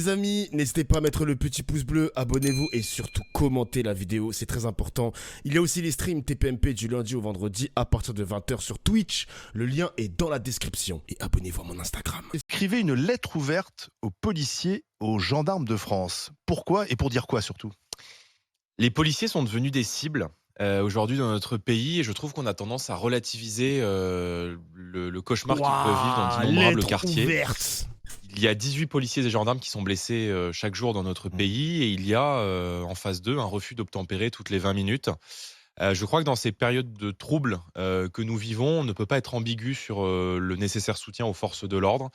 les amis, n'hésitez pas à mettre le petit pouce bleu, abonnez-vous et surtout commentez la vidéo, c'est très important. Il y a aussi les streams TPMP du lundi au vendredi à partir de 20 h sur Twitch. Le lien est dans la description et abonnez-vous à mon Instagram. Écrivez une lettre ouverte aux policiers, aux gendarmes de France. Pourquoi et pour dire quoi surtout? Les policiers sont devenus des cibles aujourd'hui dans notre pays et je trouve qu'on a tendance à relativiser le cauchemar qu'ils peuvent vivre dans d'innombrables quartiers. Ouverte. Il y a 18 policiers et gendarmes qui sont blessés chaque jour dans notre pays et il y a en face d'eux un refus d'obtempérer toutes les 20 minutes. Je crois que dans ces périodes de troubles que nous vivons, on ne peut pas être ambigu sur le nécessaire soutien aux forces de l'ordre.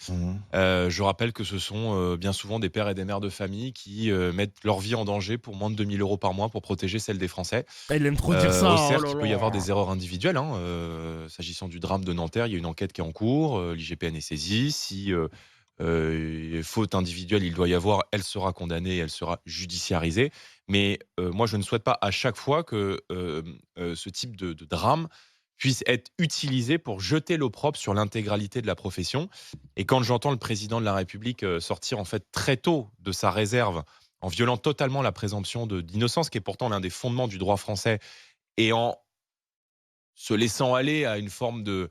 Je rappelle que ce sont bien souvent des pères et des mères de famille qui mettent leur vie en danger pour moins de 2 000 € par mois pour protéger celle des Français. Il aime trop dire ça. Certes, Oh il là peut y là. avoir des erreurs individuelles. S'agissant du drame de Nanterre, il y a une enquête qui est en cours. L'IGPN est saisie. Si faute individuelle il doit y avoir, elle sera condamnée, elle sera judiciarisée. Mais moi, je ne souhaite pas à chaque fois que ce type de drame puisse être utilisé pour jeter l'opprobre sur l'intégralité de la profession. Et quand j'entends le président de la République sortir en fait très tôt de sa réserve, en violant totalement la présomption d'innocence, qui est pourtant l'un des fondements du droit français, et en se laissant aller à une forme de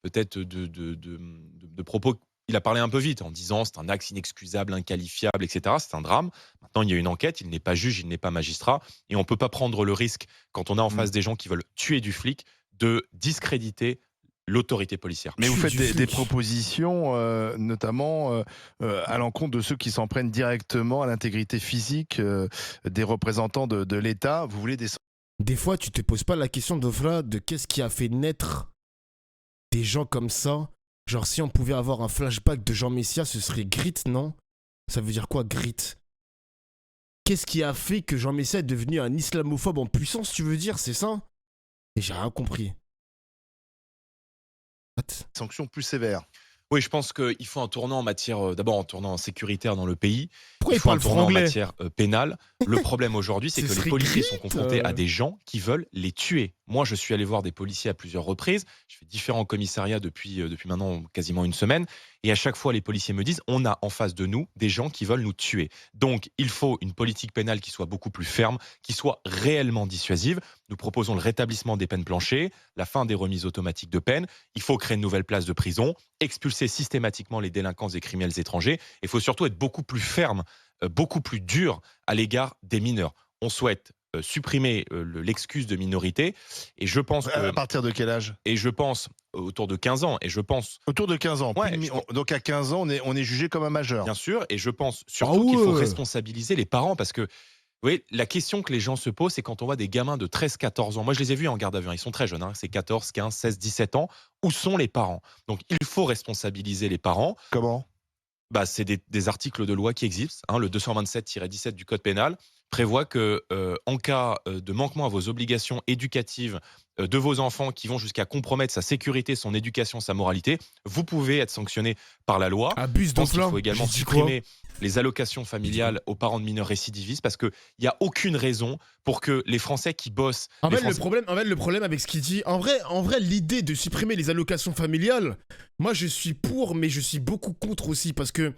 peut-être de propos. Il a parlé un peu vite en disant c'est un acte inexcusable, inqualifiable, etc. C'est un drame. Maintenant, il y a une enquête. Il n'est pas juge, il n'est pas magistrat. Et on ne peut pas prendre le risque, quand on a en face des gens qui veulent tuer du flic, de discréditer l'autorité policière. Mais vous Tuer faites du des flic. propositions, notamment à l'encontre de ceux qui s'en prennent directement à l'intégrité physique des représentants de l'État. Vous voulez des... Des fois, tu te poses pas la question, Dofla, de qu'est-ce qui a fait naître des gens comme ça. Genre, si on pouvait avoir un flashback de Jean Messia, ce serait Grit, non? Ça veut dire quoi, Grit? Qu'est-ce qui a fait que Jean Messia est devenu un islamophobe en puissance, tu veux dire? C'est ça? Et j'ai rien compris. What? sanctions plus sévères? Oui, je pense qu'il faut un tournant en matière, d'abord un tournant sécuritaire dans le pays. Pourquoi il faut un parle tournant en franglais? matière pénale. Le problème aujourd'hui, c'est Ce que les serait policiers Grit, sont confrontés à des gens qui veulent les tuer. Moi, je suis allé voir des policiers à plusieurs reprises. Je fais différents commissariats depuis maintenant quasiment une semaine. Et à chaque fois, les policiers me disent on a en face de nous des gens qui veulent nous tuer. Donc, il faut une politique pénale qui soit beaucoup plus ferme, qui soit réellement dissuasive. Nous proposons le rétablissement des peines planchers, la fin des remises automatiques de peine. Il faut créer une nouvelle place de prison, expulser systématiquement les délinquants et criminels étrangers. Il faut surtout être beaucoup plus ferme, beaucoup plus dur à l'égard des mineurs. On souhaite supprimer l'excuse de minorité et je pense À partir de quel âge? autour de 15 ans et je pense Autour de 15 ans. Ouais, Donc à 15 ans, on est jugé comme un majeur. bien sûr et je pense surtout qu'il faut responsabiliser les parents parce que vous voyez, la question que les gens se posent, c'est quand on voit des gamins de 13-14 ans. Moi, je les ai vus en garde à vue. Ils sont très jeunes. C'est 14, 15, 16, 17 ans. Où sont les parents? Donc, il faut responsabiliser les parents. Comment? C'est des articles de loi qui existent. Le 227-17 du Code pénal prévoit que, en cas de manquement à vos obligations éducatives de vos enfants qui vont jusqu'à compromettre sa sécurité, son éducation, sa moralité, vous pouvez être sanctionné par la loi. Abuse Je pense qu'il Dofla. faut également J'ai dit quoi? supprimer les allocations familiales aux parents de mineurs récidivistes parce qu'il n'y a aucune raison pour que les Français qui bossent... En les fait, Français- le problème avec ce qu'il dit, en vrai, l'idée de supprimer les allocations familiales, moi je suis pour, mais je suis beaucoup contre aussi parce que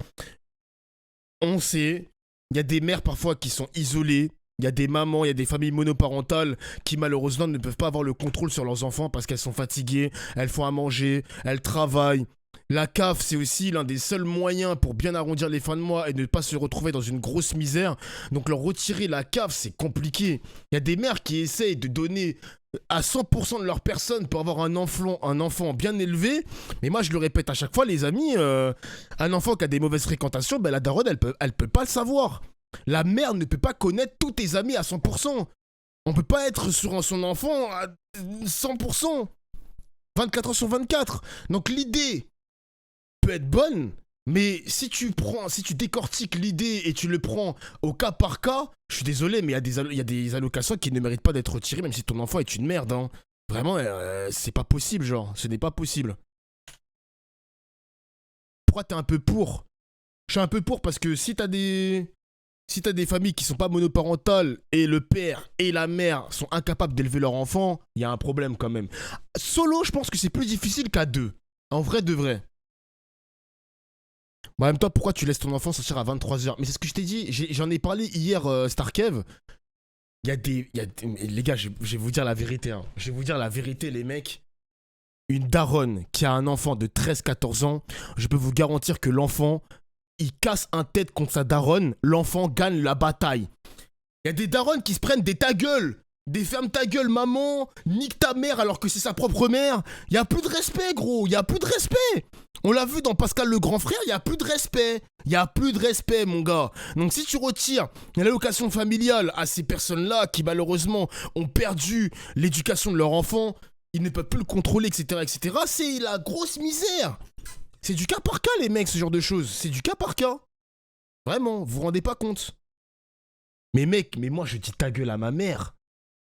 on sait, il y a des mères parfois qui sont isolées, il y a des mamans, il y a des familles monoparentales qui malheureusement ne peuvent pas avoir le contrôle sur leurs enfants parce qu'elles sont fatiguées, elles font à manger, elles travaillent. La CAF, c'est aussi l'un des seuls moyens pour bien arrondir les fins de mois et ne pas se retrouver dans une grosse misère. Donc leur retirer la CAF, c'est compliqué. Il y a des mères qui essayent de donner à 100% de leur personne pour avoir un enfant bien élevé. Mais moi, je le répète à chaque fois, les amis, un enfant qui a des mauvaises fréquentations, la daronne, elle peut pas le savoir. La mère ne peut pas connaître tous tes amis à 100%. On peut pas être sur son enfant à 100%. 24 heures sur 24. Donc l'idée peut être bonne, mais si tu décortiques l'idée et tu le prends au cas par cas, je suis désolé, mais il y a des allocations qui ne méritent pas d'être retirées, même si ton enfant est une merde. Vraiment, c'est pas possible, genre. Ce n'est pas possible. Pourquoi t'es un peu pour? Je suis un peu pour parce que si t'as des familles qui sont pas monoparentales et le père et la mère sont incapables d'élever leur enfant, il y a un problème quand même. Solo, je pense que c'est plus difficile qu'à deux. En vrai de vrai. En même temps, pourquoi tu laisses ton enfant sortir à 23h? Mais c'est ce que je t'ai dit, j'en ai parlé hier, Starkev. Les gars, je vais vous dire la vérité. Hein. Je vais vous dire la vérité, les mecs. Une daronne qui a un enfant de 13-14 ans, je peux vous garantir que l'enfant, il casse un tête contre sa daronne, l'enfant gagne la bataille. Il y a des darons qui se prennent des ta gueule, des ferme ta gueule maman, nique ta mère alors que c'est sa propre mère. Il y a plus de respect gros, il y a plus de respect. On l'a vu dans Pascal le grand frère, il y a plus de respect. Il y a plus de respect mon gars. Donc si tu retires l'allocation familiale à ces personnes-là qui malheureusement ont perdu l'éducation de leur enfant, ils ne peuvent plus le contrôler, etc., etc., c'est la grosse misère. C'est du cas par cas les mecs, ce genre de choses. C'est du cas par cas. Vraiment, vous vous rendez pas compte. Mais mec, mais moi je dis ta gueule à ma mère.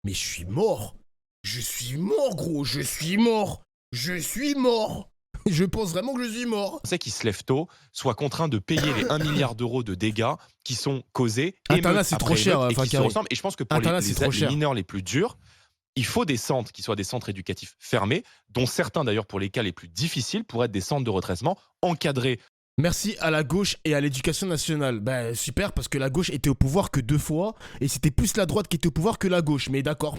Mais je suis mort. Je suis mort, gros. Je suis mort. Je suis mort. Je pense vraiment que je suis mort. Français qui se lèvent tôt soient contraints de payer les 1 milliard d'euros de dégâts qui sont causés Internet, c'est trop cher, et qui se Fakari. ressemblent. Et je pense que pour Internet, c'est trop les cher. mineurs les plus durs, il faut des centres qui soient des centres éducatifs fermés, dont certains d'ailleurs pour les cas les plus difficiles pourraient être des centres de redressement encadrés. Merci à la gauche et à l'éducation nationale. Bah super, parce que la gauche était au pouvoir que 2 fois, et c'était plus la droite qui était au pouvoir que la gauche. Mais d'accord,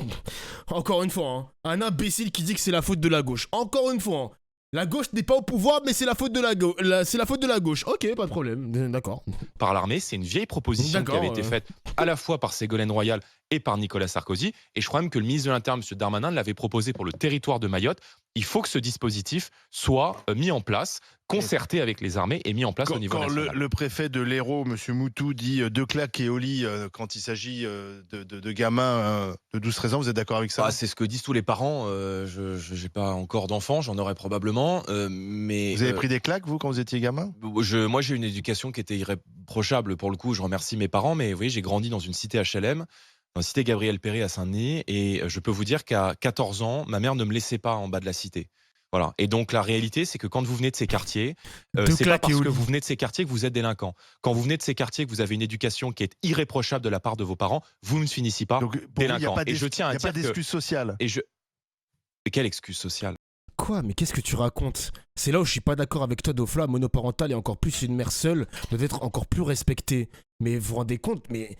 encore une fois, hein. Un imbécile qui dit que c'est la faute de la gauche. Encore une fois, hein. La gauche n'est pas au pouvoir, mais c'est la faute de c'est la faute de la gauche. Ok, pas de problème, d'accord. Par l'armée, c'est une vieille proposition qui avait été faite à la fois par Ségolène Royal et par Nicolas Sarkozy. Et je crois même que le ministre de l'Intérieur, M. Darmanin, l'avait proposé pour le territoire de Mayotte. Il faut que ce dispositif soit mis en place, concerté avec les armées et mis en place au niveau national. Quand le préfet de l'Hérault, M. Moutou, dit deux claques et au lit quand il s'agit de gamins de 12-13 ans, vous êtes d'accord avec ça? C'est ce que disent tous les parents. Je n'ai pas encore d'enfants, j'en aurai probablement. Mais vous avez pris des claques, vous, quand vous étiez gamin? Moi, j'ai une éducation qui était irréprochable pour le coup. Je remercie mes parents, mais vous voyez, j'ai grandi dans une cité HLM, dans la cité Gabriel Péret à Saint-Denis, et je peux vous dire qu'à 14 ans, ma mère ne me laissait pas en bas de la cité. Voilà. Et donc la réalité, c'est que quand vous venez de ces quartiers, c'est pas parce que vous venez de ces quartiers que vous êtes délinquant. Quand vous venez de ces quartiers, que vous avez une éducation qui est irréprochable de la part de vos parents, vous ne finissez pas délinquant. Et je tiens à dire qu'il n'y a pas d'excuse sociale. Et quelle excuse sociale? Quoi? Mais qu'est-ce que tu racontes? C'est là où je suis pas d'accord avec toi, Dofla. Monoparental et encore plus une mère seule doit être encore plus respectée. Mais vous vous rendez compte? Mais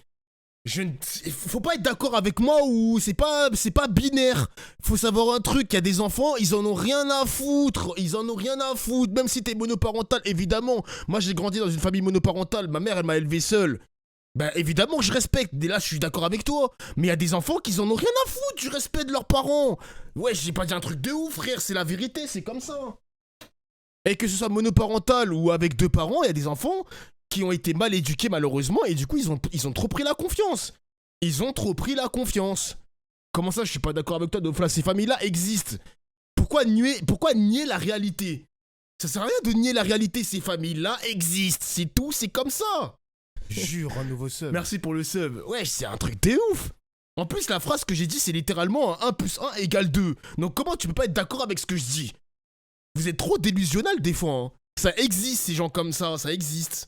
faut pas être d'accord avec moi ou c'est pas binaire. Faut savoir un truc, il y a des enfants, ils en ont rien à foutre. Ils en ont rien à foutre. Même si t'es monoparental, évidemment. Moi j'ai grandi dans une famille monoparentale. Ma mère elle m'a élevé seule. Bah évidemment que je respecte, dès là je suis d'accord avec toi. Mais il y a des enfants qui en ont rien à foutre du respect de leurs parents. Ouais, j'ai pas dit un truc de ouf frère, c'est la vérité, c'est comme ça. Et que ce soit monoparental ou avec 2 parents, il y a des enfants qui ont été mal éduqués malheureusement et du coup ils ont trop pris la confiance. Ils ont trop pris la confiance. Comment ça je suis pas d'accord avec toi, Dofla? Ces familles-là existent. Pourquoi nier la réalité? Ça sert à rien de nier la réalité, ces familles-là existent, c'est tout, c'est comme ça. Jure, un nouveau sub. Merci pour le sub. Ouais, c'est un truc de ouf. En plus, la phrase que j'ai dit, c'est littéralement 1 + 1 = 2. Donc comment tu peux pas être d'accord avec ce que je dis? Vous êtes trop délusionnel des fois. Hein. Ça existe, ces gens comme ça existe.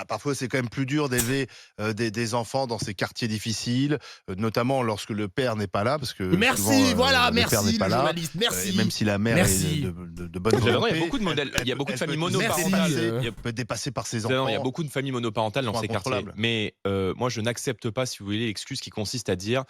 Parfois, c'est quand même plus dur d'élever des enfants dans ces quartiers difficiles, notamment lorsque le père n'est pas là, parce que merci, souvent, voilà, le merci père n'est pas le là, journaliste, merci. même si la mère est de bonne volonté. Il y a beaucoup de modèles, il y a beaucoup de familles monoparentales. Elle peut être dépassée par ses enfants. Il y a beaucoup de familles monoparentales dans ces quartiers. Mais moi, je n'accepte pas, si vous voulez, l'excuse qui consiste à dire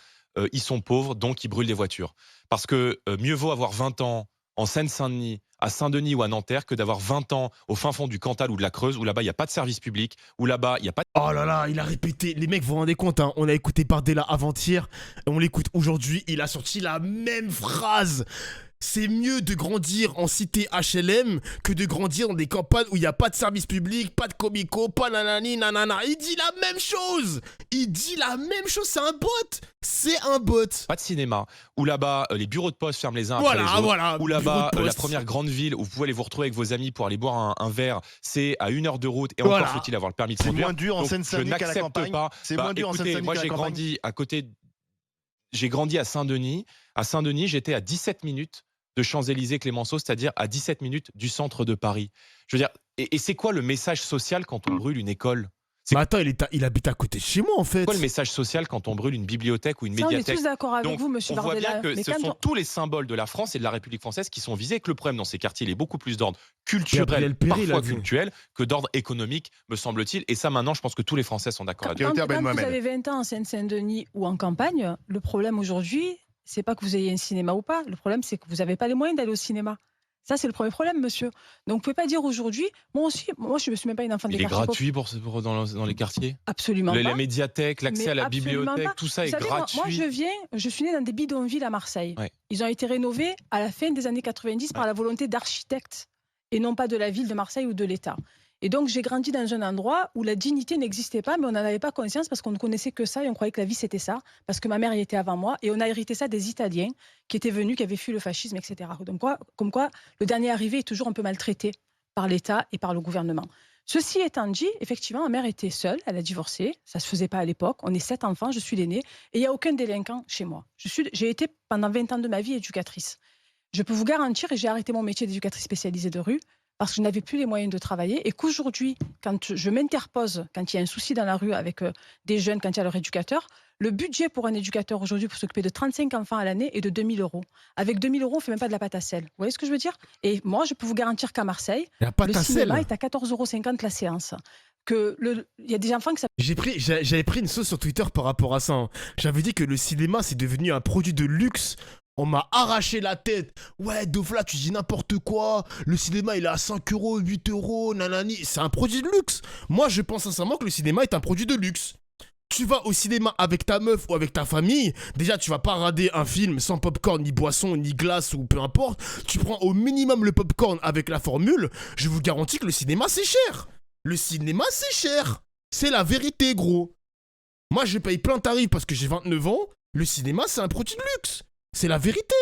ils sont pauvres, donc ils brûlent des voitures. Parce que mieux vaut avoir 20 ans en Seine-Saint-Denis, à Saint-Denis ou à Nanterre que d'avoir 20 ans au fin fond du Cantal ou de la Creuse, où là-bas, il n'y a pas de service public, où là-bas, il n'y a pas de... Oh là là, il a répété. Les mecs, vous vous rendez compte, hein, on a écouté Bardella avant-hier, et on l'écoute aujourd'hui, il a sorti la même phrase. C'est mieux de grandir en cité HLM que de grandir dans des campagnes où il n'y a pas de service public, pas de comico, pas nanani, nanana. Il dit la même chose. Il dit la même chose, c'est un bot. C'est un bot. Pas de cinéma, où là-bas, les bureaux de poste ferment les uns après les autres. Voilà, où là-bas, la première grande ville où vous pouvez aller vous retrouver avec vos amis pour aller boire un verre, c'est à 1 heure de route et encore faut-il avoir le permis de conduire. C'est moins dur en Seine-Saint-Denis qu'à la campagne. C'est moins dur en Seine-Saint-Denis moi, qu'à la campagne. grandi à côté... J'ai grandi à Saint-Denis. À Saint-Denis, j'étais à 17 minutes de Champs-Élysées-Clémenceau, c'est-à-dire à 17 minutes du centre de Paris. Je veux dire, et c'est quoi le message social quand on brûle une école? Mais attends, il habite à côté de chez moi, en fait. Quoi le message social quand on brûle une bibliothèque ou une Ça, on est médiathèque? tous d'accord avec Donc, vous, monsieur on voit bien Bardella. que Mais ce quand sont tous les symboles de la France et de la République française qui sont visés, et que le problème dans ces quartiers, il est beaucoup plus d'ordre culturel, Gabriel Péry l'a parfois dit. culturel, que d'ordre économique, me semble-t-il. Et ça, maintenant, je pense que tous les Français sont d'accord là-dessus. Théoter Ben vous Mohamed. avez 20 ans en Seine-Saint-Denis ou en campagne, le problème aujourd'hui, c'est pas que vous ayez un cinéma ou pas. Le problème, c'est que vous n'avez pas les moyens d'aller au cinéma. Ça, c'est le premier problème, monsieur. Donc, vous ne pouvez pas dire aujourd'hui, moi, je ne me suis même pas une enfant des Il est quartiers gratuit dans les quartiers. Absolument La pas. médiathèque, l'accès Mais à la absolument bibliothèque, pas. tout ça Vous est savez, gratuit. moi, je suis née dans des bidonvilles à Marseille. Ouais. Ils ont été rénovés à la fin des années 90 par la volonté d'architectes et non pas de la ville de Marseille ou de l'État. Et donc, j'ai grandi dans un endroit où la dignité n'existait pas, mais on n'en avait pas conscience parce qu'on ne connaissait que ça et on croyait que la vie, c'était ça, parce que ma mère y était avant moi. Et on a hérité ça des Italiens qui étaient venus, qui avaient fui le fascisme, etc. Donc, comme quoi, le dernier arrivé est toujours un peu maltraité par l'État et par le gouvernement. Ceci étant dit, effectivement, ma mère était seule, elle a divorcé, ça ne se faisait pas à l'époque. On est 7 enfants, je suis l'aînée, et il n'y a aucun délinquant chez moi. J'ai été pendant 20 ans de ma vie éducatrice. Je peux vous garantir, et j'ai arrêté mon métier d'éducatrice spécialisée de rue, parce que je n'avais plus les moyens de travailler et qu'aujourd'hui, quand je m'interpose, quand il y a un souci dans la rue avec des jeunes, quand il y a leur éducateur, le budget pour un éducateur aujourd'hui pour s'occuper de 35 enfants à l'année est de 2 000 €. Avec 2 000 €, on ne fait même pas de la pâte à sel. Vous voyez ce que je veux dire? Et moi, je peux vous garantir qu'à Marseille, le cinéma est à 14,50 € la séance. Il y a des enfants que ça... J'avais pris une sauce sur Twitter par rapport à ça. Hein. J'avais dit que le cinéma, c'est devenu un produit de luxe. On m'a arraché la tête. Ouais, Dofla, tu dis n'importe quoi. Le cinéma, il est à 5 €, 8 €, nanani. C'est un produit de luxe. Moi, je pense sincèrement que le cinéma est un produit de luxe. Tu vas au cinéma avec ta meuf ou avec ta famille. Déjà, tu vas pas rader un film sans popcorn, ni boisson, ni glace ou peu importe. Tu prends au minimum le popcorn avec la formule. Je vous garantis que le cinéma, c'est cher. Le cinéma, c'est cher. C'est la vérité, gros. Moi, je paye plein tarif parce que j'ai 29 ans. Le cinéma, c'est un produit de luxe. C'est la vérité.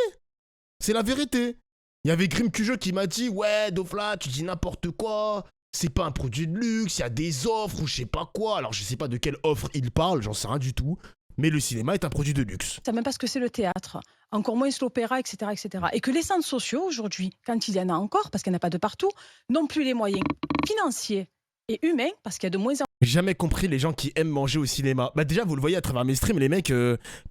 C'est la vérité. Il y avait Grim Cujo qui m'a dit « Ouais, Dofla, tu dis n'importe quoi. C'est pas un produit de luxe, il y a des offres ou je sais pas quoi. » Alors, je sais pas de quelle offre il parle, j'en sais rien du tout. Mais le cinéma est un produit de luxe. ne savent même pas ce que c'est le théâtre. Encore moins l'opéra, etc., etc. Et que les centres sociaux, aujourd'hui, quand il y en a encore, parce qu'il n'y en a pas de partout, n'ont plus les moyens financiers et humains, parce qu'il y a de moins en J'ai jamais compris les gens qui aiment manger au cinéma. Bah déjà, vous le voyez à travers mes streams, les mecs,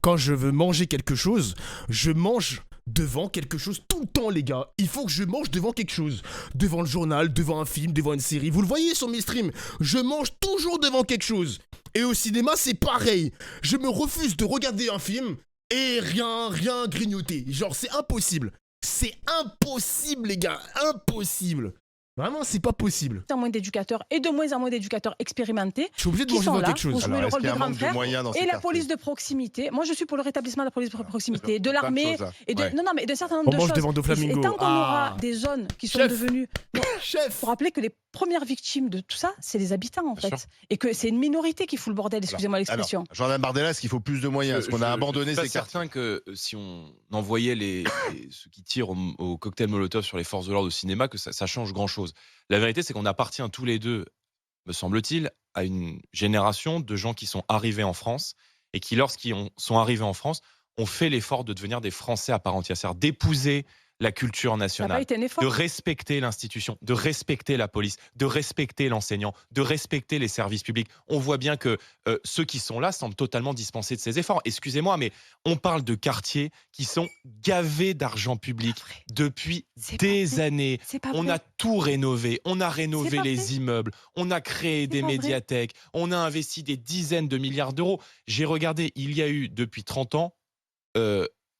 quand je veux manger quelque chose, je mange devant quelque chose tout le temps, les gars. Il faut que je mange devant quelque chose. Devant le journal, devant un film, devant une série. Vous le voyez sur mes streams, je mange toujours devant quelque chose. Et au cinéma, c'est pareil. Je me refuse de regarder un film et rien grignoter. Genre, c'est impossible. C'est impossible, les gars. Impossible. Vraiment, c'est pas possible. moins d'éducateurs et de moins en moins d'éducateurs expérimentés. Je suis obligé de qui manger sont devant là quelque chose. pour jouer Alors, le est-ce rôle qu'il y a de un grand manque de frère moyens dans ces et la quartiers police de proximité. Moi, je suis pour le rétablissement de la police de proximité, de l'armée et de Ouais. non, mais d'un certain nombre On de mange choses. devant Doflamingo. Et tant qu'on Ah. aura des zones qui sont Chef. devenues... Non, Chef. faut rappeler que les premières victimes de tout ça, c'est les habitants, en Bien fait. sûr. Et que c'est une minorité qui fout le bordel, excusez-moi l'expression. Alors, Jordan Bardella, est-ce qu'il faut plus de moyens? Est-ce qu'on a abandonné Je ces suis pas quartiers? certain que si on envoyait ceux qui tirent au cocktail Molotov sur les forces de l'ordre au cinéma, que ça change grand-chose. La vérité, c'est qu'on appartient tous les deux, me semble-t-il, à une génération de gens qui sont arrivés en France et qui, lorsqu'ils sont arrivés en France, ont fait l'effort de devenir des Français à part entière, c'est-à-dire d'épouser la culture Ça n'a pas nationale, été un effort. de respecter l'institution, de respecter la police, de respecter l'enseignant, de respecter les services publics. On voit bien que ceux qui sont là semblent totalement dispensés de ces efforts. Excusez-moi, mais on parle de quartiers qui sont gavés d'argent public Pas vrai. depuis C'est pas des vrai. années. C'est pas On vrai. a tout rénové, on a rénové pas les vrai. immeubles, on a créé des pas vrai. médiathèques, on a investi des dizaines de milliards d'euros. J'ai regardé, il y a eu depuis 30 ans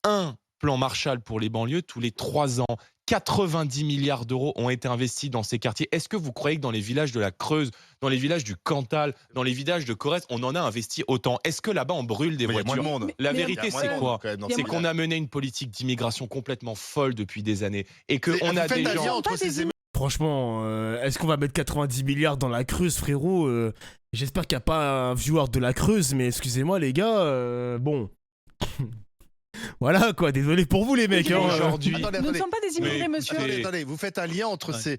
un plan Marshall pour les banlieues tous les 3 ans. 90 milliards d'euros ont été investis dans ces quartiers. Est-ce que vous croyez que dans les villages de la Creuse, dans les villages du Cantal, dans les villages de Corrèze, on en a investi autant? Est-ce que là-bas, on brûle des Il y a moins de voitures? monde. La Mais- vérité, Il y a moins c'est de monde, quoi? quand même, dans Il y a ces C'est moins- qu'on a mené une politique d'immigration complètement folle depuis des années. Et qu'on Vous a faites des un gens... lien Pas entre des ces émeutes. Franchement, est-ce qu'on va mettre 90 milliards dans la Creuse, frérot? J'espère qu'il n'y a pas un viewer de la Creuse, mais excusez-moi, les gars, bon. Voilà, quoi, désolé pour vous, les mecs. Hein, Aujourd'hui, Attendez, Nous ne attendez. sommes pas des immigrés, Mais- monsieur. Attendez, Attendez, vous faites un lien entre ces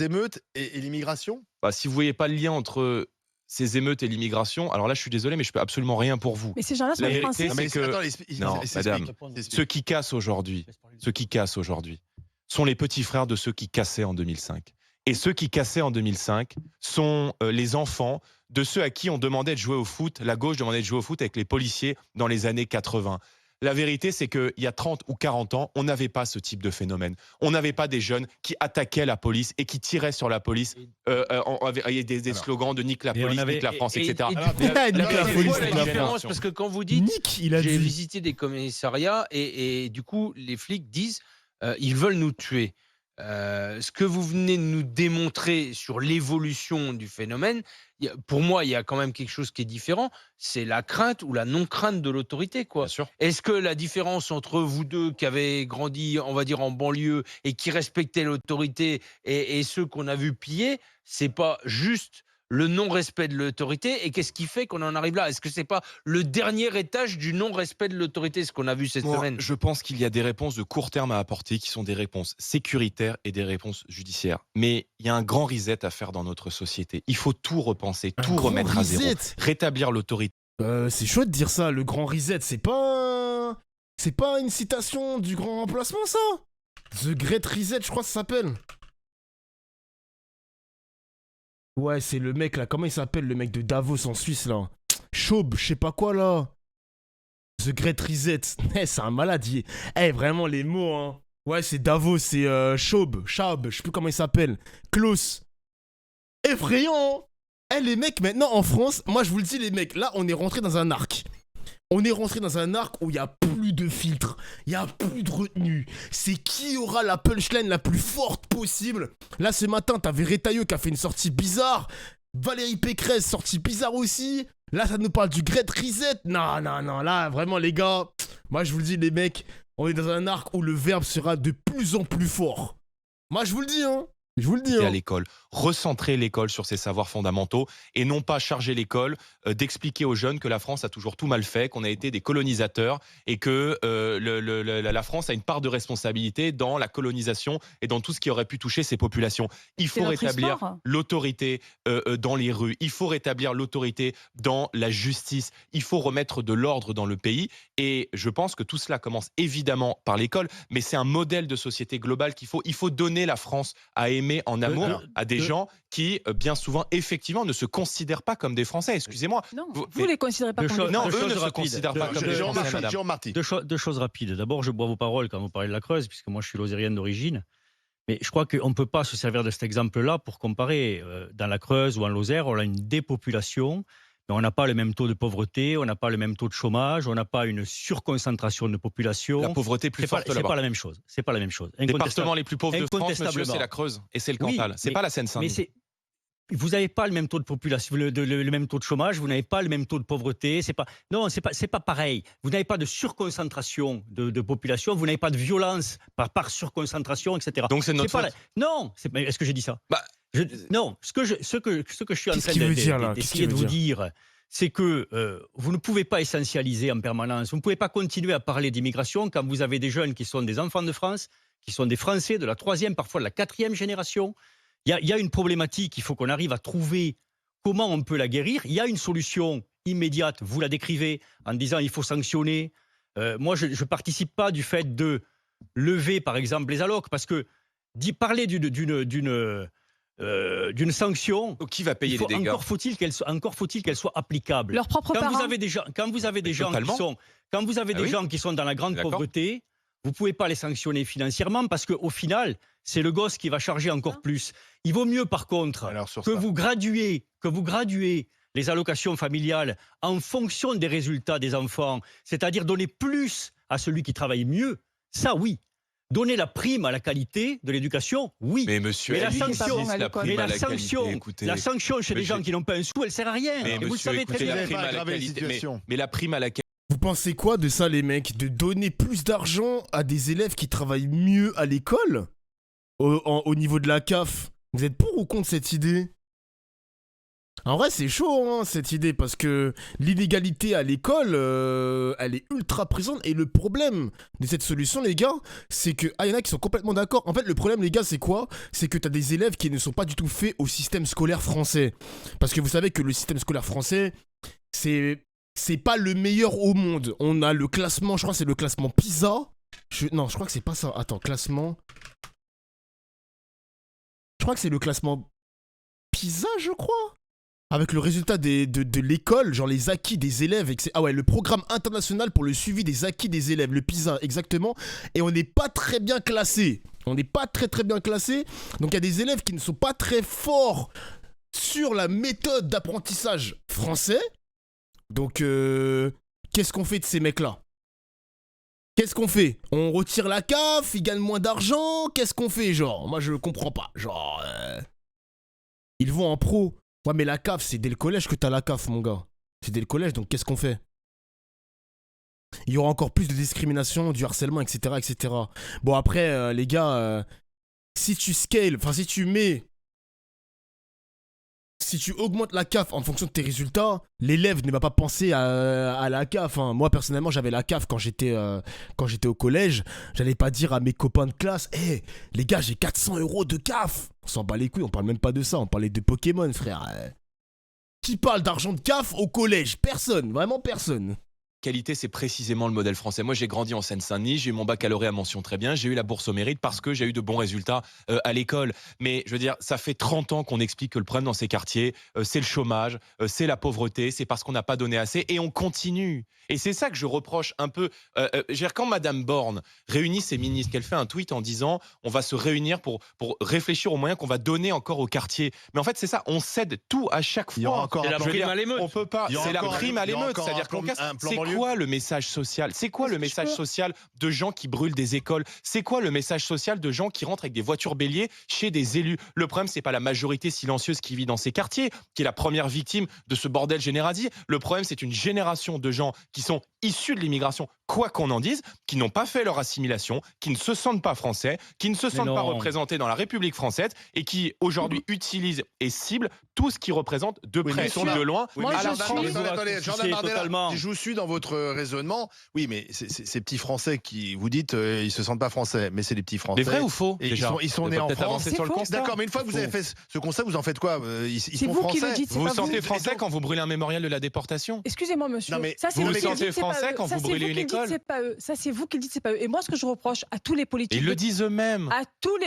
émeutes et l'immigration? bah, si vous voyez pas le lien entre ces émeutes et l'immigration, alors là, je suis désolé, mais je peux absolument rien pour vous. Mais ces gens-là sont La des vérité, Français. c'est que- Non, madame, Ceux qui cassent aujourd'hui, sont les petits frères de ceux qui cassaient en 2005. Et ceux qui cassaient en 2005 sont les enfants de ceux à qui on demandait de jouer au foot, la gauche demandait de jouer au foot avec les policiers dans les années 80. La vérité, c'est qu'il y a 30 ou 40 ans, on n'avait pas ce type de phénomène. On n'avait pas des jeunes qui attaquaient la police et qui tiraient sur la police. Il y a des slogans de nique la police, nique la France, etc. Nique la police, C'est nique la la différence, parce que quand vous dites Nick, il a j'ai dit. visité des commissariats et du coup les flics disent ils veulent nous tuer. Ce que vous venez de nous démontrer sur l'évolution du phénomène, pour moi, il y a quand même quelque chose qui est différent. C'est la crainte ou la non-crainte de l'autorité, quoi. Bien sûr. Est-ce que la différence entre vous deux qui avez grandi, on va dire, en banlieue et qui respectaient l'autorité et ceux qu'on a vu piller, c'est pas juste le non-respect de l'autorité? Et qu'est-ce qui fait qu'on en arrive là? Est-ce que c'est pas le dernier étage du non-respect de l'autorité, ce qu'on a vu cette semaine? Je pense qu'il y a des réponses de court terme à apporter qui sont des réponses sécuritaires et des réponses judiciaires. Mais il y a un grand reset à faire dans notre société. Il faut tout repenser, tout remettre à zéro. Rétablir l'autorité. C'est chaud de dire ça, le grand reset, c'est pas une citation du grand remplacement, ça? The Great Reset, je crois que ça s'appelle. Ouais, c'est le mec là, comment il s'appelle, le mec de Davos en Suisse là? Schaub, je sais pas quoi là. The Great Reset, c'est un malade. Vraiment les mots, hein. Ouais, c'est Davos, c'est Schaub, je sais plus comment il s'appelle. Klaus. Effrayant, hein. Les mecs, maintenant en France, moi je vous le dis les mecs, là on est rentré dans un arc. On est rentré dans un arc où il n'y a plus de filtre, il n'y a plus de retenue. C'est qui aura la punchline la plus forte possible. Là, ce matin, t'avais Retailleau qui a fait une sortie bizarre. Valérie Pécresse, sortie bizarre aussi. Là, ça nous parle du Great Reset. Non, là, vraiment, les gars, moi, je vous le dis, les mecs, on est dans un arc où le verbe sera de plus en plus fort. Moi, je vous le dis, hein. Je vous le dis. À l'école, recentrer l'école sur ses savoirs fondamentaux et non pas charger l'école d'expliquer aux jeunes que la France a toujours tout mal fait, qu'on a été des colonisateurs et que la France a une part de responsabilité dans la colonisation et dans tout ce qui aurait pu toucher ces populations. Il faut rétablir l'autorité dans les rues, il faut rétablir l'autorité dans la justice, il faut remettre de l'ordre dans le pays et je pense que tout cela commence évidemment par l'école, mais c'est un modèle de société globale il faut donner la France à aimer en amour à des gens qui, bien souvent, effectivement, ne se considèrent pas comme des Français. Excusez-moi. Non, vous les considérez pas comme des Français. Non, eux ne se considèrent pas comme des Français, madame. Deux choses rapides. D'abord, je bois vos paroles quand vous parlez de la Creuse, puisque moi, je suis lozérien d'origine. Mais je crois qu'on ne peut pas se servir de cet exemple-là pour comparer. Dans la Creuse ou en Lozère, on a une dépopulation. Mais on n'a pas le même taux de pauvreté, on n'a pas le même taux de chômage, on n'a pas une surconcentration de population. La pauvreté plus forte là-bas. C'est pas la même chose. C'est pas la même chose. Les départements les plus pauvres de France, monsieur, c'est la Creuse et c'est le Cantal. C'est pas la Seine-Saint-Denis. Vous n'avez pas le même taux de population, le même taux de chômage, vous n'avez pas le même taux de pauvreté. C'est pas pareil. Vous n'avez pas de surconcentration de population, vous n'avez pas de violence par surconcentration, etc. Donc c'est notre faute. Non, est-ce que j'ai dit ça? Non, ce que je suis en train d'essayer de vous dire, c'est que vous ne pouvez pas essentialiser en permanence. Vous ne pouvez pas continuer à parler d'immigration quand vous avez des jeunes qui sont des enfants de France, qui sont des Français de la 3e, parfois de la 4e génération. Il y a une problématique, il faut qu'on arrive à trouver comment on peut la guérir. Il y a une solution immédiate, vous la décrivez en disant il faut sanctionner. Moi, je ne participe pas du fait de lever, par exemple, les allocs, parce que parler d'une sanction, qui va payer les dégâts? Encore faut-il qu'elle soit applicable. Leurs propres parents. Quand vous avez des gens qui sont dans la grande pauvreté, vous ne pouvez pas les sanctionner financièrement parce qu'au final, c'est le gosse qui va charger encore plus. Il vaut mieux, par contre, que vous graduez les allocations familiales en fonction des résultats des enfants, c'est-à-dire donner plus à celui qui travaille mieux. Ça, oui. Donner la prime à la qualité de l'éducation, oui. Mais monsieur, la sanction, écoutez, la sanction chez les gens qui n'ont pas un sou, elle ne sert à rien. Mais et vous le savez très bien. Mais la prime à la qualité. Vous pensez quoi de ça, les mecs? De donner plus d'argent à des élèves qui travaillent mieux à l'école au niveau de la CAF? Vous êtes pour ou contre cette idée? En vrai, c'est chaud, hein, cette idée, parce que l'inégalité à l'école, elle est ultra présente. Et le problème de cette solution, les gars, c'est que... Ah, il y en a qui sont complètement d'accord. En fait, le problème, les gars, c'est quoi? C'est que t'as des élèves qui ne sont pas du tout faits au système scolaire français. Parce que vous savez que le système scolaire français, c'est pas le meilleur au monde. On a le classement, je crois que c'est le classement PISA. Non, je crois que c'est pas ça. Attends, classement... Je crois que c'est le classement PISA, je crois. avec le résultat de l'école, genre les acquis des élèves, ah ouais, le programme international pour le suivi des acquis des élèves, le PISA exactement, et on n'est pas très bien classé. On n'est pas très bien classé, donc il y a des élèves qui ne sont pas très forts sur la méthode d'apprentissage français. Donc, qu'est-ce qu'on fait de ces mecs-là? Qu'est-ce qu'on fait? On retire la CAF, ils gagnent moins d'argent, qu'est-ce qu'on fait, genre? Moi, je comprends pas, genre... Ils vont en pro. Ouais, mais la CAF, c'est dès le collège que t'as la CAF, mon gars. C'est dès le collège, donc qu'est-ce qu'on fait? Il y aura encore plus de discrimination, du harcèlement, etc., etc. Bon, après, les gars, si tu scales, enfin, si tu augmentes la CAF en fonction de tes résultats, l'élève ne va pas penser à la CAF. Hein. Moi, personnellement, j'avais la CAF quand j'étais au collège. J'allais pas dire à mes copains de classe, hey, les gars, j'ai 400 € de CAF. On s'en bat les couilles, on parle même pas de ça. On parlait de Pokémon, frère. Qui parle d'argent de CAF au collège? Personne, vraiment personne. Qualité, c'est précisément le modèle français. Moi, j'ai grandi en Seine-Saint-Denis, j'ai eu mon baccalauréat mention très bien, j'ai eu la bourse au mérite parce que j'ai eu de bons résultats à l'école. Mais je veux dire, ça fait 30 ans qu'on explique que le problème dans ces quartiers, c'est le chômage, c'est la pauvreté, c'est parce qu'on n'a pas donné assez et on continue. Et c'est ça que je reproche un peu. Quand Madame Borne réunit ses ministres, qu'elle fait un tweet en disant on va se réunir pour réfléchir aux moyens qu'on va donner encore au quartier. Mais en fait, c'est ça, on cède tout à chaque fois. Il y aura encore la prime à l'émeute. On peut pas. C'est la prime à l'émeute. C'est-à-dire qu'on casse. C'est quoi le message social? C'est quoi le message social de gens qui brûlent des écoles? C'est quoi le message social de gens qui rentrent avec des voitures béliers chez des élus? Le problème, c'est pas la majorité silencieuse qui vit dans ces quartiers, qui est la première victime de ce bordel généralisé. Le problème, c'est une génération de gens qui sont issus de l'immigration, quoi qu'on en dise, qui n'ont pas fait leur assimilation, qui ne se sentent pas français, qui ne se sentent pas représentés dans la République française et qui aujourd'hui utilisent et ciblent tout ce qui représente de près ou de loin. Oui, à la Jordan Bardella, je vous suis dans votre raisonnement. Oui, mais ces petits Français qui, vous dites, ils se sentent pas français, mais c'est des petits Français. Mais vrai ou faux? Et ils sont nés en France. D'accord, mais une fois que vous avez fait ce constat, vous en faites quoi? Ils sont français. Vous vous sentez français quand vous brûlez un mémorial de la déportation? Excusez-moi, monsieur. Non, mais vous vous sentez français quand vous brûlez une école? C'est pas eux. Ça, c'est vous qui le dites, c'est pas eux. Et moi, ce que je reproche à tous les politiques. Ils le disent eux-mêmes.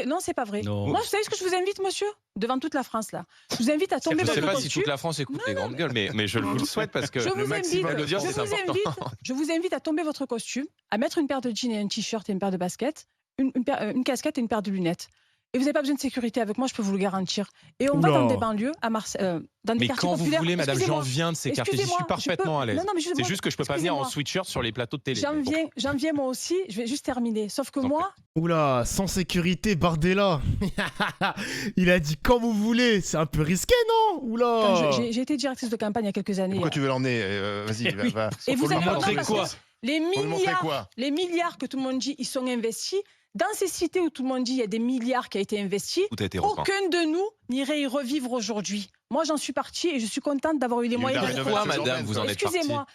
Non, c'est pas vrai. Moi, vous savez ce que je vous invite, monsieur? Devant toute la France, là. Je vous invite à tomber votre costume. Je sais pas si toute la France écoute les grandes gueules, mais je vous le souhaite parce que le maximum d'audience, c'est important. Je vous invite à tomber votre costume, à mettre une paire de jeans et un t-shirt et une paire de baskets, une casquette et une paire de lunettes. Et vous n'avez pas besoin de sécurité avec moi, je peux vous le garantir. Et on va dans des banlieues, à Marseille, dans des quartiers populaires. Mais quand vous voulez, madame, j'en viens de ces quartiers, j'y suis parfaitement à l'aise. C'est juste que je ne peux pas venir en sweatshirt sur les plateaux de télé. J'en viens moi aussi, je vais juste terminer. Sauf que moi... Oula, sans sécurité, Bardella. Il a dit quand vous voulez, c'est un peu risqué, non? Oula. J'ai été directrice de campagne il y a quelques années. Pourquoi tu veux l'emmener? Vas-y, va. Et vous allez montrer quoi? Les milliards que tout le monde dit, ils sont investis. Dans ces cités où tout le monde dit qu'il y a des milliards qui ont été investis, aucun de nous n'irait y revivre aujourd'hui. Moi, j'en suis partie et je suis contente d'avoir eu les moyens de... Pourquoi, madame, vous en êtes partie? Excusez-moi.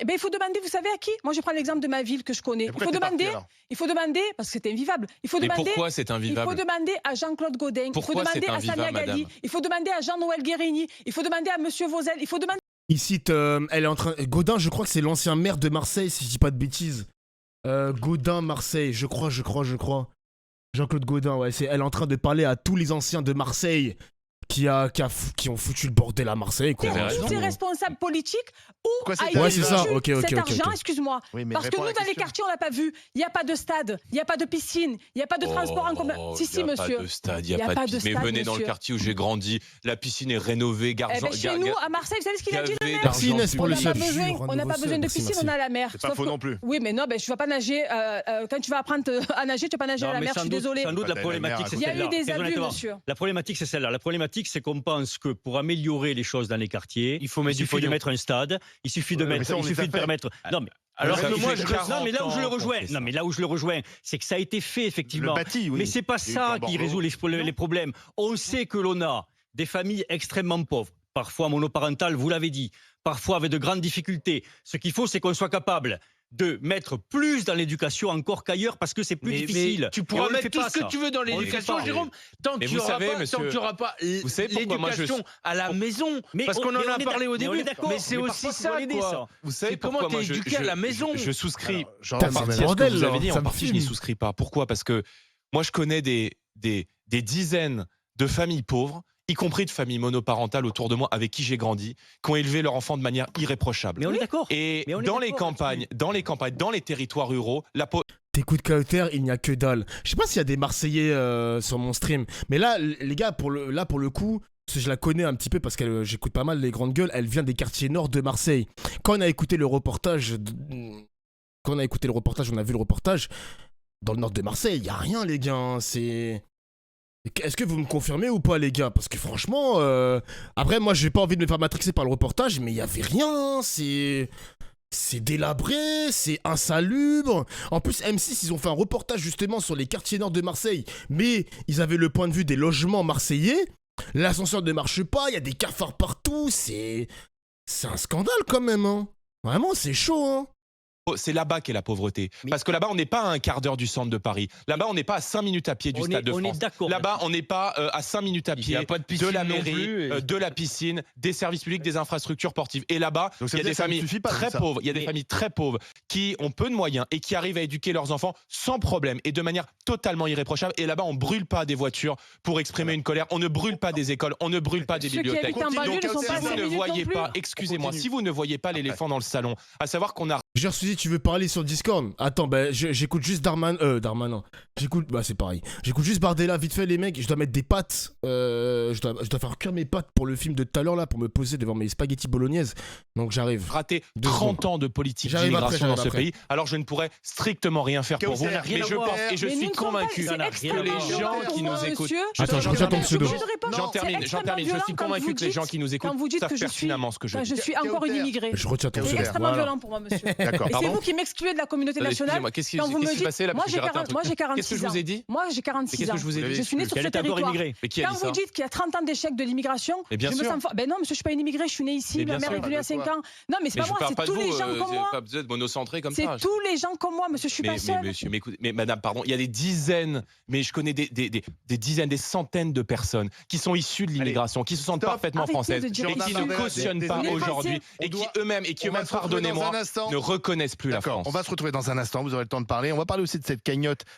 Il faut demander, vous savez à qui? Moi, je prends l'exemple de ma ville que je connais. Il faut demander, parce que c'est invivable. Mais pourquoi c'est invivable? Il faut demander à Jean-Claude Godin. Il faut demander à Samia Ghali. Il faut demander à Jean-Noël Guérini. Il faut demander à Monsieur Vauzel. Il faut demander... Il cite, elle est en train... Godin, je crois que c'est l'ancien maire de Marseille, si je dis pas de bêtises. Godin, Marseille, je crois. Jean-Claude Godin, ouais, elle est en train de parler à tous les anciens de Marseille qui ont foutu le bordel à Marseille. Tous ces responsables politiques où cet argent, excuse-moi. Oui, parce que nous, dans les quartiers, on l'a pas vu. Il n'y a pas de stade, il n'y a pas de piscine, il n'y a pas de transport en commun. Si, monsieur. Il n'y a pas de stade, il n'y a pas de piscine. Mais venez dans le quartier où j'ai grandi, la piscine est rénovée, chez nous, à Marseille, vous savez ce qu'il a dit, le maire? On n'a pas besoin de piscine, on a la mer. C'est pas faux non plus. Oui, mais non, je ne vais pas nager. Quand tu vas apprendre à nager, tu ne vas pas nager à la mer, je suis désolée. Sans doute, la problématique, c'est celle-là. Il y a eu des abus, monsieur. La problématique, c'est celle-là. La problématique, c'est qu'on pense que pour améliorer les choses dans les quartiers, il suffit de mettre un stade, il suffit de permettre. Non, mais alors que moi, mais là où je le rejoins, c'est que ça a été fait effectivement. Mais c'est pas ça qui résout les problèmes. On sait que l'on a des familles extrêmement pauvres, parfois monoparentales, vous l'avez dit, parfois avec de grandes difficultés. Ce qu'il faut, c'est qu'on soit capable de mettre plus dans l'éducation encore qu'ailleurs parce que c'est plus difficile. Mais tu pourras mettre tout ce que tu veux dans l'éducation, Jérôme, tant que tu n'auras pas l'éducation à la maison. Parce qu'on en a parlé au début. Mais c'est aussi ça, quoi. Vous savez comment tu es éduqué à la maison? Je souscris. En partie à ce que vous avez dit, en partie, je n'y souscris pas. Pourquoi? Parce que moi, je connais des dizaines de familles pauvres y compris de familles monoparentales autour de moi avec qui j'ai grandi, qui ont élevé leur enfant de manière irréprochable. Mais on est d'accord. Et dans les campagnes, dans les territoires ruraux, T'écoutes Kauter, il n'y a que dalle. Je sais pas s'il y a des Marseillais sur mon stream, mais là, les gars, pour le coup, parce que je la connais un petit peu parce que j'écoute pas mal les grandes gueules, elle vient des quartiers nord de Marseille. Quand on a écouté le reportage, on a vu le reportage, dans le nord de Marseille, il y a rien, les gars. Est-ce que vous me confirmez ou pas, les gars? Parce que franchement, après, moi, j'ai pas envie de me faire matrixer par le reportage, mais il y avait rien. C'est délabré, c'est insalubre. En plus, M6, ils ont fait un reportage justement sur les quartiers nord de Marseille, mais ils avaient le point de vue des logements marseillais. L'ascenseur ne marche pas, il y a des cafards partout, c'est un scandale quand même, hein. Vraiment, c'est chaud, hein. c'est là-bas qu'est la pauvreté. Parce que là-bas, on n'est pas à un quart d'heure du centre de Paris. Là-bas, on n'est pas à 5 minutes à pied du Stade de France. Là-bas, on n'est pas à 5 minutes à pied de la mairie, de la piscine, des services publics, des infrastructures sportives. Et là-bas, il y a des familles très pauvres. Il y a des familles très pauvres qui ont peu de moyens et qui arrivent à éduquer leurs enfants sans problème et de manière totalement irréprochable. Et là-bas, on ne brûle pas des voitures pour exprimer une colère. On ne brûle pas des écoles. On ne brûle pas des bibliothèques. Donc, si vous ne voyez pas, excusez-moi, si vous ne voyez pas l'éléphant dans le salon, à savoir qu'on a... Suzy, tu veux parler sur Discord? Attends, bah, j'écoute juste Darmanin. J'écoute, bah c'est pareil. J'écoute juste Bardella, vite fait les mecs. Je dois mettre des pâtes. Je dois faire cuire mes pâtes pour le film de tout à l'heure là, pour me poser devant mes spaghettis bolognaises. Donc j'arrive. Raté 30 ans de politique d'immigration dans ce pays. Alors je ne pourrais strictement rien faire pour vous. Mais je pense et je suis convaincu que les gens qui nous écoutent. Attends, je retiens ton pseudo. J'en termine. Je suis convaincu que les gens qui nous écoutent savent pertinemment ce que je dis. Je suis encore une immigrée. Je retiens ton pseudo. C'est extrêmement violent pour moi, monsieur. D'accord. Et c'est vous qui m'excluez de la communauté nationale. Qu'est-ce qui s'est passé là? Moi j'ai 46 ans. Qu'est-ce que je vous ai dit? Moi j'ai 46 ans. Qu'est-ce que je vous ai dit? Je suis né sur ce territoire. Mais qui a Quand dit ça? vous dites qu'il y a 30 ans d'échec de l'immigration, je me sens fort. Ben non, monsieur, je suis pas une immigrée, je suis né ici, ma mère est venue à 5 ans. Non, mais c'est pas moi, c'est tous les gens comme moi. Vous êtes monocentré comme ça. C'est tous les gens comme moi, monsieur, je suis pas seule. Mais madame, pardon, il y a des dizaines, mais je connais des dizaines, des centaines de personnes qui sont issues de l'immigration, qui se sentent parfaitement françaises et qui ne cautionnent pas aujourd'hui et qui eux-mêmes, pardonnez-moi, ne reconnaissent plus la France. On va se retrouver dans un instant, vous aurez le temps de parler. On va parler aussi de cette cagnotte